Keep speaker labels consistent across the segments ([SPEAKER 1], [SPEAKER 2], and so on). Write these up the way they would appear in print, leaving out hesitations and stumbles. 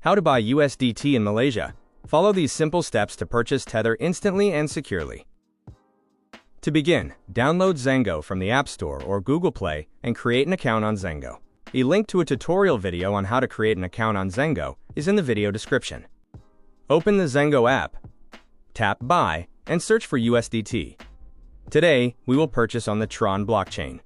[SPEAKER 1] How to buy USDT in Malaysia. Follow these simple steps to purchase Tether instantly and securely. To begin, download Zengo from the App Store or Google Play and create an account on Zengo. A link to a tutorial video on how to create an account on Zengo is in the video description. Open the Zengo app, tap Buy, and search for USDT. Today, we will purchase on the Tron blockchain.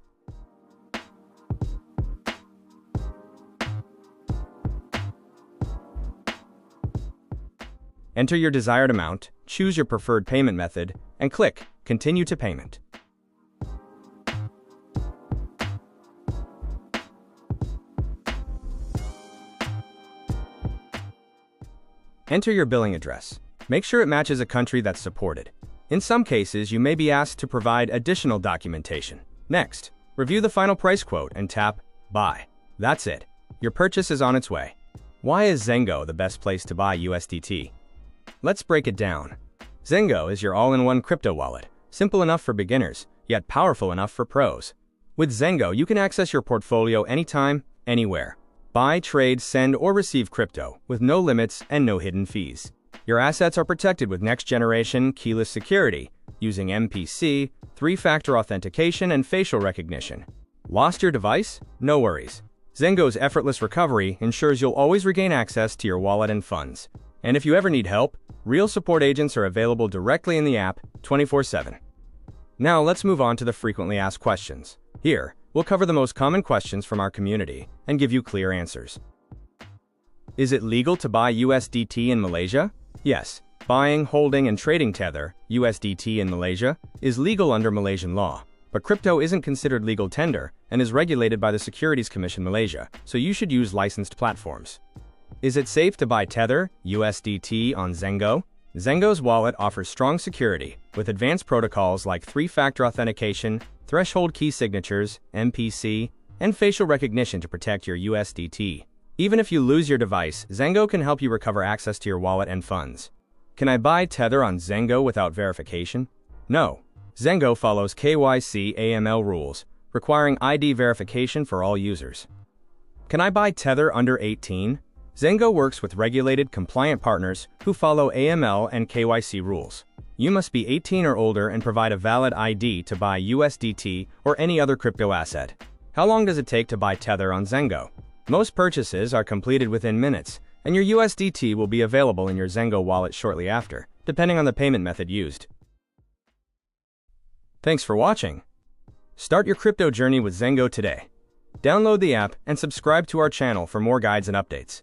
[SPEAKER 1] Enter your desired amount, choose your preferred payment method, and click Continue to Payment. Enter your billing address. Make sure it matches a country that's supported. In some cases, you may be asked to provide additional documentation. Next, review the final price quote and tap Buy. That's it. Your purchase is on its way. Why is Zengo the best place to buy USDT? Let's break it down. Zengo is your all-in-one crypto wallet, simple enough for beginners, yet powerful enough for pros. With Zengo, you can access your portfolio anytime, anywhere. Buy, trade, send, or receive crypto with no limits and no hidden fees. Your assets are protected with next-generation keyless security using MPC, three-factor authentication, and facial recognition. Lost your device? No worries. Zengo's effortless recovery ensures you'll always regain access to your wallet and funds. And if you ever need help, real support agents are available directly in the app 24/7. Now let's move on to the frequently asked questions. Here, we'll cover the most common questions from our community and give you clear answers. Is it legal to buy USDT in Malaysia? Yes, buying, holding, and trading Tether, USDT in Malaysia, is legal under Malaysian law. But crypto isn't considered legal tender and is regulated by the Securities Commission Malaysia, so you should use licensed platforms. Is it safe to buy Tether, USDT on Zengo? Zengo's wallet offers strong security, with advanced protocols like three-factor authentication, threshold key signatures, MPC, and facial recognition to protect your USDT. Even if you lose your device, Zengo can help you recover access to your wallet and funds. Can I buy Tether on Zengo without verification? No. Zengo follows KYC AML rules, requiring ID verification for all users. Can I buy Tether under 18? Zengo works with regulated, compliant partners who follow AML and KYC rules. You must be 18 or older and provide a valid ID to buy USDT or any other crypto asset. How long does it take to buy Tether on Zengo? Most purchases are completed within minutes, and your USDT will be available in your Zengo wallet shortly after, depending on the payment method used. Thanks for watching. Start your crypto journey with Zengo today. Download the app and subscribe to our channel for more guides and updates.